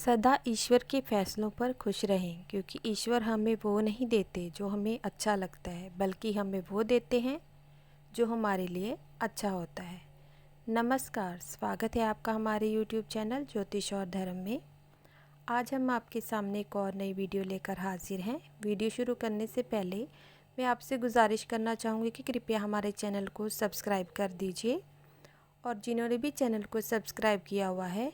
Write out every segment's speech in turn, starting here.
सदा ईश्वर के फैसलों पर खुश रहें, क्योंकि ईश्वर हमें वो नहीं देते जो हमें अच्छा लगता है, बल्कि हमें वो देते हैं जो हमारे लिए अच्छा होता है। नमस्कार, स्वागत है आपका हमारे YouTube चैनल ज्योतिष और धर्म में। आज हम आपके सामने एक और नई वीडियो लेकर हाजिर हैं। वीडियो शुरू करने से पहले मैं आपसे गुजारिश करना चाहूँगी कि कृपया हमारे चैनल को सब्सक्राइब कर दीजिए, और जिन्होंने भी चैनल को सब्सक्राइब किया हुआ है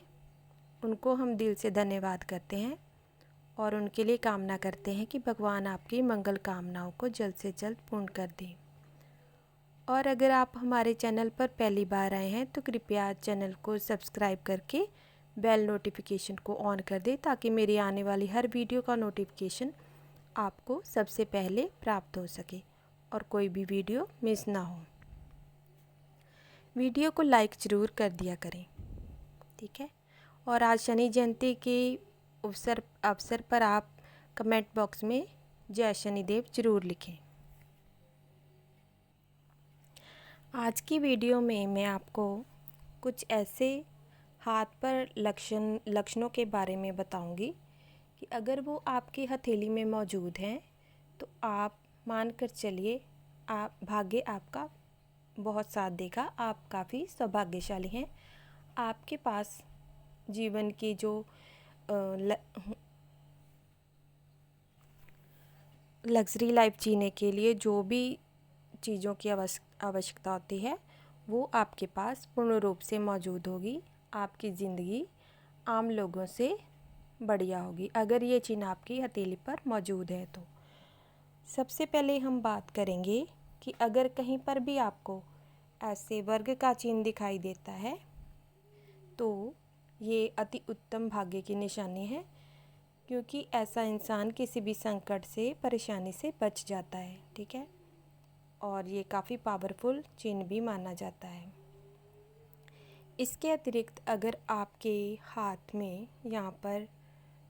उनको हम दिल से धन्यवाद करते हैं और उनके लिए कामना करते हैं कि भगवान आपकी मंगल कामनाओं को जल्द से जल्द पूर्ण कर दें। और अगर आप हमारे चैनल पर पहली बार आए हैं तो कृपया चैनल को सब्सक्राइब करके बेल नोटिफिकेशन को ऑन कर दें, ताकि मेरी आने वाली हर वीडियो का नोटिफिकेशन आपको सबसे पहले प्राप्त हो सके और कोई भी वीडियो मिस ना हो। वीडियो को लाइक ज़रूर कर दिया करें, ठीक है। और आज शनि जयंती के अवसर पर आप कमेंट बॉक्स में जय शनिदेव ज़रूर लिखें। आज की वीडियो में मैं आपको कुछ ऐसे हाथ पर लक्षणों के बारे में बताऊंगी कि अगर वो आपकी हथेली में मौजूद हैं तो आप मान कर चलिए आप भाग्य आपका बहुत साथ देगा। आप काफ़ी सौभाग्यशाली हैं। आपके पास जीवन की जो लग्ज़री लाइफ जीने के लिए जो भी चीज़ों की आवश्यकता होती है वो आपके पास पूर्ण रूप से मौजूद होगी। आपकी ज़िंदगी आम लोगों से बढ़िया होगी अगर ये चिन्ह आपकी हथेली पर मौजूद है तो। सबसे पहले हम बात करेंगे कि अगर कहीं पर भी आपको ऐसे वर्ग का चिन्ह दिखाई देता है तो ये अति उत्तम भाग्य की निशानी है, क्योंकि ऐसा इंसान किसी भी संकट से परेशानी से बच जाता है, ठीक है। और ये काफ़ी पावरफुल चिन्ह भी माना जाता है। इसके अतिरिक्त अगर आपके हाथ में यहाँ पर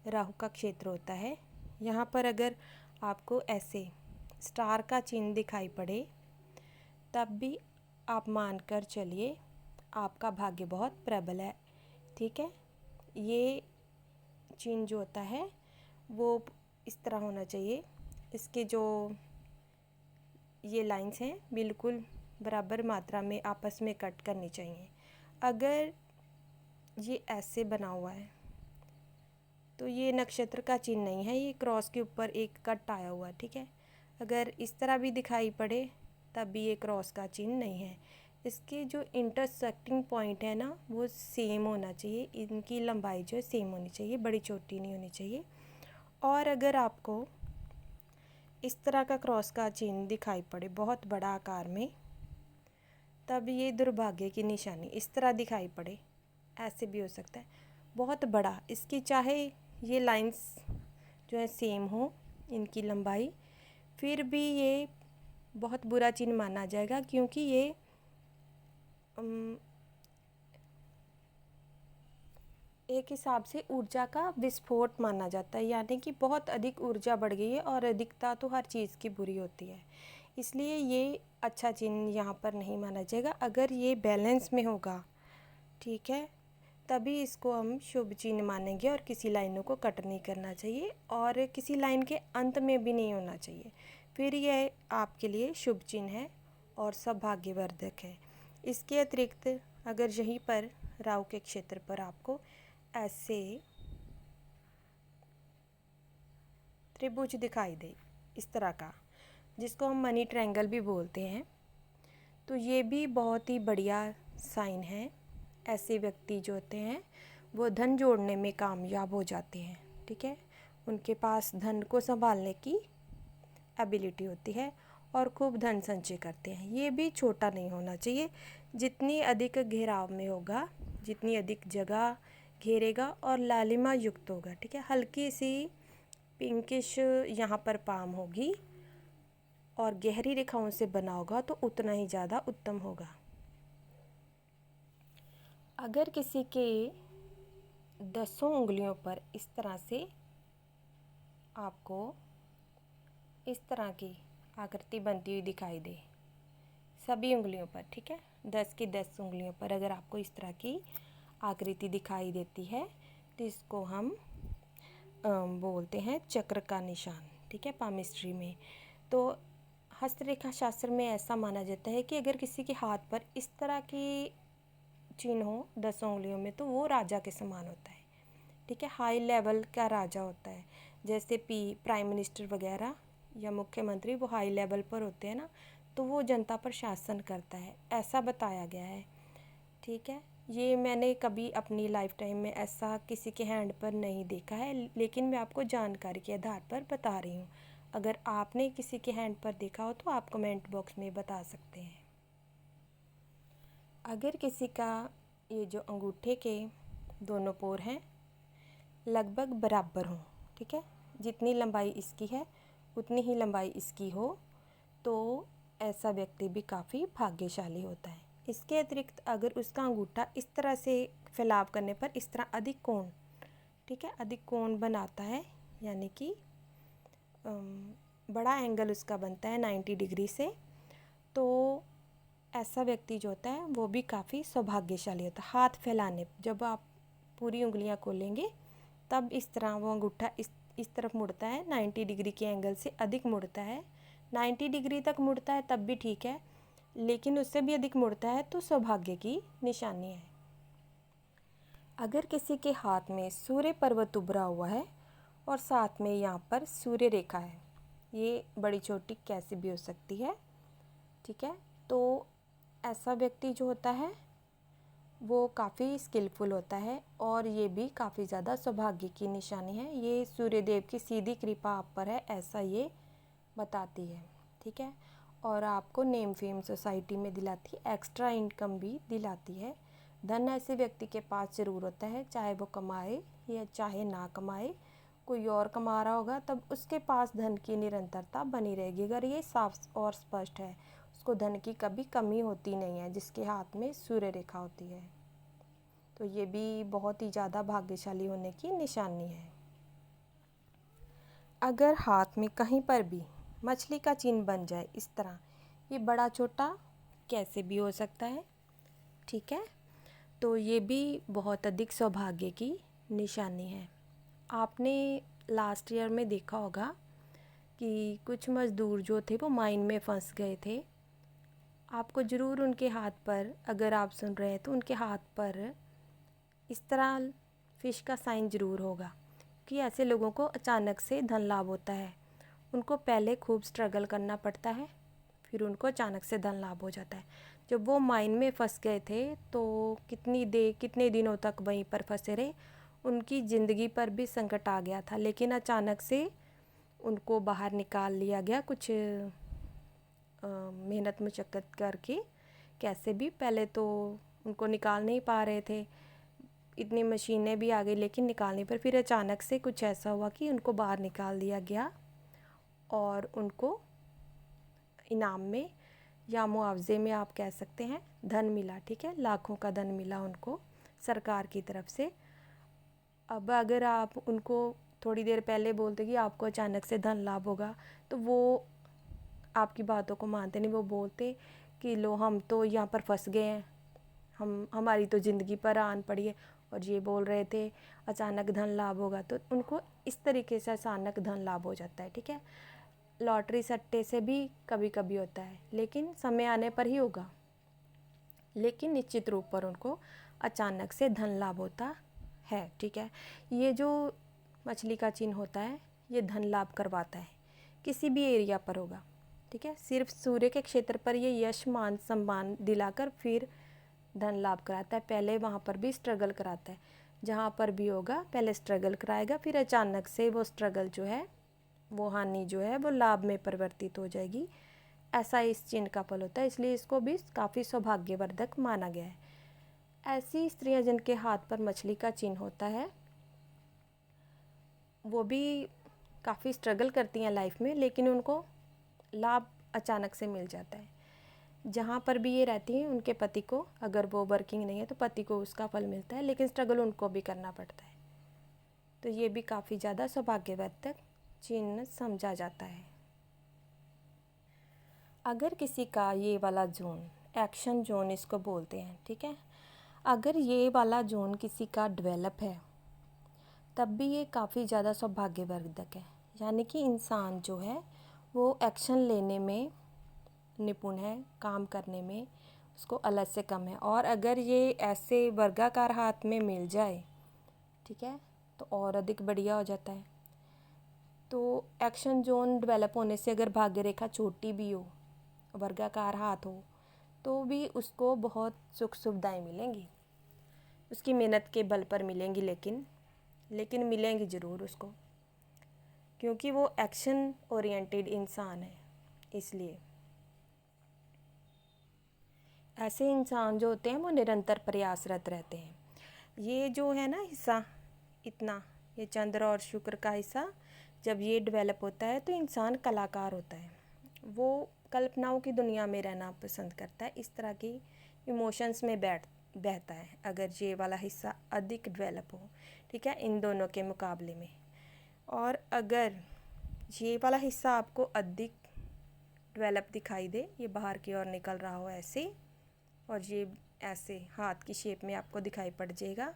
राहु का क्षेत्र होता है, यहाँ पर अगर आपको ऐसे स्टार का चिन्ह दिखाई पड़े तब भी आप मान कर चलिए आपका भाग्य बहुत प्रबल है, ठीक है। ये चिन्ह जो होता है वो इस तरह होना चाहिए। इसके जो ये लाइंस हैं बिल्कुल बराबर मात्रा में आपस में कट करनी चाहिए। अगर ये ऐसे बना हुआ है तो ये नक्षत्र का चिन्ह नहीं है, ये क्रॉस के ऊपर एक कट आया हुआ है, ठीक है। अगर इस तरह भी दिखाई पड़े तब भी ये क्रॉस का चिन्ह नहीं है। इसके जो इंटरसेक्टिंग पॉइंट है ना वो सेम होना चाहिए। इनकी लंबाई जो है सेम होनी चाहिए, बड़ी छोटी नहीं होनी चाहिए। और अगर आपको इस तरह का क्रॉस का चिन्ह दिखाई पड़े बहुत बड़ा आकार में तब ये दुर्भाग्य की निशानी। इस तरह दिखाई पड़े, ऐसे भी हो सकता है बहुत बड़ा, इसकी चाहे ये लाइंस जो है सेम हो इनकी लंबाई, फिर भी ये बहुत बुरा चिन्ह माना जाएगा, क्योंकि ये एक हिसाब से ऊर्जा का विस्फोट माना जाता है, यानी कि बहुत अधिक ऊर्जा बढ़ गई है और अधिकता तो हर चीज़ की बुरी होती है, इसलिए ये अच्छा चिन्ह यहाँ पर नहीं माना जाएगा। अगर ये बैलेंस में होगा, ठीक है, तभी इसको हम शुभ चिन्ह मानेंगे। और किसी लाइनों को कट नहीं करना चाहिए और किसी लाइन के अंत में भी नहीं होना चाहिए, फिर यह आपके लिए शुभ चिन्ह है और सौभाग्यवर्धक है। इसके अतिरिक्त अगर यहीं पर राहु के क्षेत्र पर आपको ऐसे त्रिभुज दिखाई दे इस तरह का, जिसको हम मनी ट्रायंगल भी बोलते हैं, तो ये भी बहुत ही बढ़िया साइन है। ऐसे व्यक्ति जो होते हैं वो धन जोड़ने में कामयाब हो जाते हैं, ठीक है। उनके पास धन को संभालने की एबिलिटी होती है और खूब धन संचय करते हैं। ये भी छोटा नहीं होना चाहिए, जितनी अधिक घेराव में होगा, जितनी अधिक जगह घेरेगा और लालिमा युक्त होगा, ठीक है। हल्की सी पिंकिश यहाँ पर पाम होगी और गहरी रेखाओं से बना होगा तो उतना ही ज़्यादा उत्तम होगा। अगर किसी के 10 उंगलियों पर इस तरह से आपको इस तरह की आकृति बनती हुई दिखाई दे, सभी उंगलियों पर, ठीक है, 10 की 10 उंगलियों पर अगर आपको इस तरह की आकृति दिखाई देती है जिसको हम बोलते हैं चक्र का निशान, ठीक है, पामिस्ट्री में। तो हस्तरेखा शास्त्र में ऐसा माना जाता है कि अगर किसी के हाथ पर इस तरह की चिन्ह हो 10 उंगलियों में, तो वो राजा के समान होता है, ठीक है, हाई लेवल का राजा होता है। जैसे प्राइम मिनिस्टर वगैरह या मुख्यमंत्री वो हाई लेवल पर होते हैं ना, तो वो जनता पर शासन करता है, ऐसा बताया गया है, ठीक है। ये मैंने कभी अपनी लाइफ टाइम में ऐसा किसी के हैंड पर नहीं देखा है, लेकिन मैं आपको जानकारी के आधार पर बता रही हूँ। अगर आपने किसी के हैंड पर देखा हो तो आप कमेंट बॉक्स में बता सकते हैं। अगर किसी का ये जो अंगूठे के दोनों पोर हैं लगभग बराबर हों, ठीक है, जितनी लंबाई इसकी है उतनी ही लंबाई इसकी हो, तो ऐसा व्यक्ति भी काफ़ी भाग्यशाली होता है। इसके अतिरिक्त अगर उसका अंगूठा इस तरह से फैलाव करने पर इस तरह अधिक कोण, ठीक है, अधिक कोण बनाता है, यानी कि बड़ा एंगल उसका बनता है 90 डिग्री से, तो ऐसा व्यक्ति जो होता है वो भी काफ़ी सौभाग्यशाली होता है। हाथ फैलाने, जब आप पूरी उंगलियां खोलेंगे तब इस तरह वो अंगूठा इस तरफ मुड़ता है, 90 डिग्री के एंगल से अधिक मुड़ता है। 90 डिग्री तक मुड़ता है तब भी ठीक है, लेकिन उससे भी अधिक मुड़ता है तो सौभाग्य की निशानी है। अगर किसी के हाथ में सूर्य पर्वत उभरा हुआ है और साथ में यहाँ पर सूर्य रेखा है, ये बड़ी छोटी कैसी भी हो सकती है, ठीक है, तो ऐसा व्यक्ति जो होता है वो काफ़ी स्किलफुल होता है और ये भी काफ़ी ज़्यादा सौभाग्य की निशानी है। ये सूर्यदेव की सीधी कृपा आप पर है, ऐसा ये बताती है, ठीक है, और आपको नेम फेम सोसाइटी में दिलाती है, एक्स्ट्रा इनकम भी दिलाती है। धन ऐसे व्यक्ति के पास ज़रूर होता है, चाहे वो कमाए या चाहे ना कमाए, कोई और कमा रहा होगा तब उसके पास धन की निरंतरता बनी रहेगी। अगर ये साफ और स्पष्ट है, उसको धन की कभी कमी होती नहीं है जिसके हाथ में सूर्य रेखा होती है, तो ये भी बहुत ही ज़्यादा भाग्यशाली होने की निशानी है। अगर हाथ में कहीं पर भी मछली का चिन्ह बन जाए इस तरह, ये बड़ा छोटा कैसे भी हो सकता है, ठीक है, तो ये भी बहुत अधिक सौभाग्य की निशानी है। आपने लास्ट ईयर में देखा होगा कि कुछ मज़दूर जो थे वो माइन में फंस गए थे। आपको ज़रूर उनके हाथ पर, अगर आप सुन रहे हैं तो उनके हाथ पर इस तरह फ़िश का साइन ज़रूर होगा कि ऐसे लोगों को अचानक से धन लाभ होता है। उनको पहले खूब स्ट्रगल करना पड़ता है, फिर उनको अचानक से धन लाभ हो जाता है। जब वो माइन में फंस गए थे तो कितने दिनों तक वहीं पर फंसे रहे, उनकी ज़िंदगी पर भी संकट आ गया था, लेकिन अचानक से उनको बाहर निकाल लिया गया, कुछ मेहनत मशक्क़त करके कैसे भी। पहले तो उनको निकाल नहीं पा रहे थे, इतनी मशीनें भी आ गई लेकिन निकालने पर फिर अचानक से कुछ ऐसा हुआ कि उनको बाहर निकाल दिया गया और उनको इनाम में या मुआवजे में आप कह सकते हैं धन मिला, ठीक है, लाखों का धन मिला उनको सरकार की तरफ से। अब अगर आप उनको थोड़ी देर पहले बोलते कि आपको अचानक से धन लाभ होगा, तो वो आपकी बातों को मानते नहीं। वो बोलते कि लो हम तो यहाँ पर फंस गए हैं, हमारी तो ज़िंदगी पर आन पड़ी है, और ये बोल रहे थे अचानक धन लाभ होगा, तो उनको इस तरीके से अचानक धन लाभ हो जाता है, ठीक है। लॉटरी सट्टे से भी कभी कभी होता है, लेकिन समय आने पर ही होगा, लेकिन निश्चित रूप पर उनको अचानक से धन लाभ होता है, ठीक है। ये जो मछली का चिन्ह होता है ये धन लाभ करवाता है, किसी भी एरिया पर होगा, ठीक है। सिर्फ सूर्य के क्षेत्र पर ये यश मान सम्मान दिलाकर फिर धन लाभ कराता है, पहले वहाँ पर भी स्ट्रगल कराता है। जहाँ पर भी होगा पहले स्ट्रगल कराएगा, फिर अचानक से वो स्ट्रगल जो है, वो हानि जो है वो लाभ में परिवर्तित हो जाएगी। ऐसा इस चिन्ह का फल होता है, इसलिए इसको भी काफ़ी सौभाग्यवर्धक माना गया है। ऐसी स्त्रियां जिनके हाथ पर मछली का चिन्ह होता है वो भी काफ़ी स्ट्रगल करती हैं लाइफ में, लेकिन उनको लाभ अचानक से मिल जाता है। जहाँ पर भी ये रहती हैं उनके पति को, अगर वो वर्किंग नहीं है तो पति को उसका फल मिलता है, लेकिन स्ट्रगल उनको भी करना पड़ता है। तो ये भी काफ़ी ज़्यादा सौभाग्यवर्धक चिन्ह समझा जाता है। अगर किसी का ये वाला जोन, एक्शन जोन इसको बोलते हैं, ठीक है, अगर ये वाला जोन किसी का डेवलप है, तब भी ये काफ़ी ज़्यादा सौभाग्यवर्धक है। यानी कि इंसान जो है वो एक्शन लेने में निपुण है, काम करने में उसको अलग से कम है। और अगर ये ऐसे वर्गाकार हाथ में मिल जाए, ठीक है, तो और अधिक बढ़िया हो जाता है। तो एक्शन जोन डेवलप होने से अगर भाग्य रेखा छोटी भी हो, वर्गाकार हाथ हो, तो भी उसको बहुत सुख सुविधाएं मिलेंगी, उसकी मेहनत के बल पर मिलेंगी, लेकिन मिलेंगी ज़रूर उसको, क्योंकि वो एक्शन ओरिएंटेड इंसान है। इसलिए ऐसे इंसान जो होते हैं वो निरंतर प्रयासरत रहते हैं। ये जो है ना हिस्सा, इतना ये चंद्र और शुक्र का हिस्सा जब ये डेवलप होता है तो इंसान कलाकार होता है। वो कल्पनाओं की दुनिया में रहना पसंद करता है, इस तरह की इमोशंस में बहता है अगर ये वाला हिस्सा अधिक डेवलप हो, ठीक है, इन दोनों के मुकाबले में। और अगर ये वाला हिस्सा आपको अधिक डेवलप दिखाई दे, ये बाहर की ओर निकल रहा हो ऐसे, और ये ऐसे हाथ की शेप में आपको दिखाई पड़ जाएगा,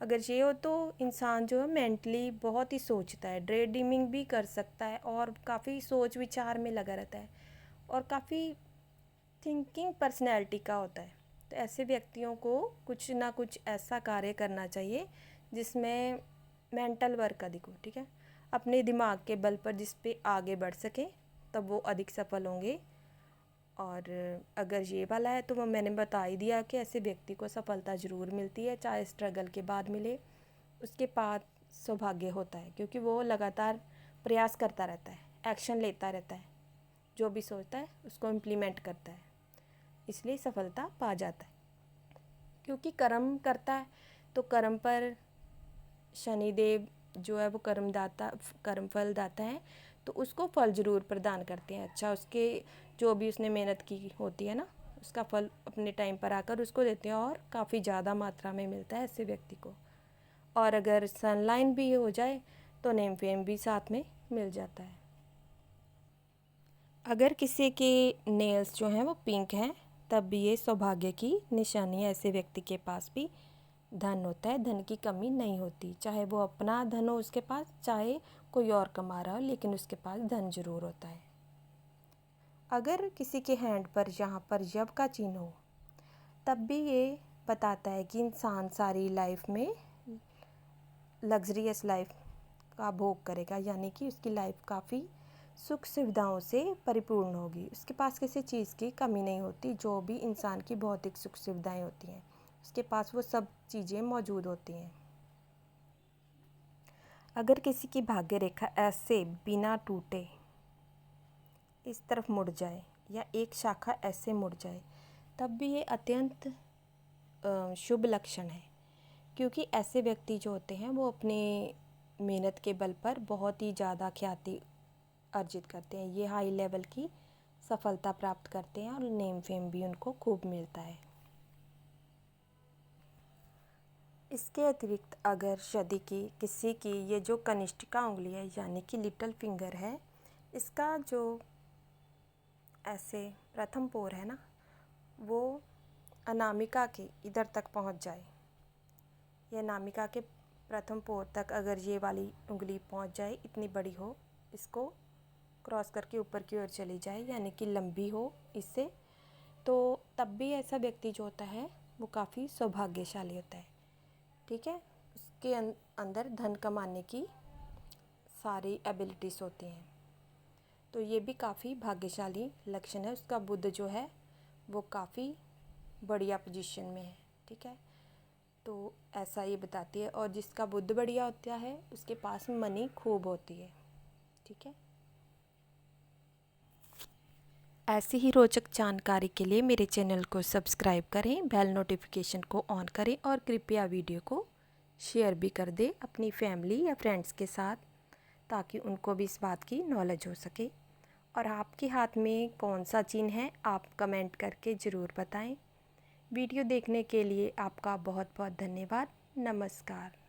अगर ये हो तो इंसान जो है मेंटली बहुत ही सोचता है, ड्रे ड्रीमिंग भी कर सकता है और काफ़ी सोच विचार में लगा रहता है और काफ़ी थिंकिंग पर्सनैलिटी का होता है। तो ऐसे व्यक्तियों को कुछ ना कुछ ऐसा कार्य करना चाहिए जिसमें मेंटल वर्क अधिक हो, ठीक है, अपने दिमाग के बल पर जिस पे आगे बढ़ सके, तब वो अधिक सफल होंगे। और अगर ये वाला है तो वो मैंने बता ही दिया कि ऐसे व्यक्ति को सफलता ज़रूर मिलती है, चाहे स्ट्रगल के बाद मिले, उसके बाद सौभाग्य होता है, क्योंकि वो लगातार प्रयास करता रहता है, एक्शन लेता रहता है, जो भी सोचता है उसको इम्प्लीमेंट करता है, इसलिए सफलता पा जाता है। क्योंकि कर्म करता है तो कर्म पर शनिदेव जो है वो कर्मफल दाता है, तो उसको फल ज़रूर प्रदान करते हैं। अच्छा, उसके जो भी उसने मेहनत की होती है ना, उसका फल अपने टाइम पर आकर उसको देते हैं और काफ़ी ज़्यादा मात्रा में मिलता है ऐसे व्यक्ति को। और अगर सनलाइन भी हो जाए तो नेम फेम भी साथ में मिल जाता है। अगर किसी के नेल्स जो हैं वो पिंक हैं, तब भी ये सौभाग्य की निशानी है। ऐसे व्यक्ति के पास भी धन होता है, धन की कमी नहीं होती, चाहे वो अपना धन हो उसके पास, चाहे कोई और कमा रहा हो, लेकिन उसके पास धन जरूर होता है। अगर किसी के हैंड पर यहाँ पर यव का चिन्ह हो, तब भी ये बताता है कि इंसान सारी लाइफ में लग्जरियस लाइफ का भोग करेगा, यानी कि उसकी लाइफ काफ़ी सुख सुविधाओं से परिपूर्ण होगी, उसके पास किसी चीज़ की कमी नहीं होती। जो भी इंसान की भौतिक सुख सुविधाएं होती हैं उसके पास वो सब चीज़ें मौजूद होती हैं। अगर किसी की भाग्य रेखा ऐसे बिना टूटे इस तरफ मुड़ जाए या एक शाखा ऐसे मुड़ जाए, तब भी ये अत्यंत शुभ लक्षण है, क्योंकि ऐसे व्यक्ति जो होते हैं वो अपने मेहनत के बल पर बहुत ही ज़्यादा ख्याति अर्जित करते हैं, ये हाई लेवल की सफलता प्राप्त करते हैं और नेम फेम भी उनको खूब मिलता है। इसके अतिरिक्त अगर यदि कि किसी की ये जो कनिष्ठिका उंगली है यानी कि लिटिल फिंगर है, इसका जो ऐसे प्रथम पोर है ना, वो अनामिका के इधर तक पहुंच जाए, ये अनामिका के प्रथम पोर तक अगर ये वाली उंगली पहुंच जाए, इतनी बड़ी हो, इसको क्रॉस करके ऊपर की ओर चली जाए, यानी कि लंबी हो इससे, तो तब भी ऐसा व्यक्ति जो होता है वो काफ़ी सौभाग्यशाली होता है, ठीक है। उसके अंदर धन कमाने की सारी एबिलिटीज़ होती हैं, तो ये भी काफ़ी भाग्यशाली लक्षण है। उसका बुध जो है वो काफ़ी बढ़िया पोजीशन में है, ठीक है, तो ऐसा ये बताती है। और जिसका बुध बढ़िया होता है उसके पास मनी खूब होती है, ठीक है। ऐसी ही रोचक जानकारी के लिए मेरे चैनल को सब्सक्राइब करें, बेल नोटिफिकेशन को ऑन करें और कृपया वीडियो को शेयर भी कर दें अपनी फैमिली या फ्रेंड्स के साथ, ताकि उनको भी इस बात की नॉलेज हो सके। और आपके हाथ में कौन सा चिन्ह है आप कमेंट करके ज़रूर बताएं। वीडियो देखने के लिए आपका बहुत बहुत धन्यवाद। नमस्कार।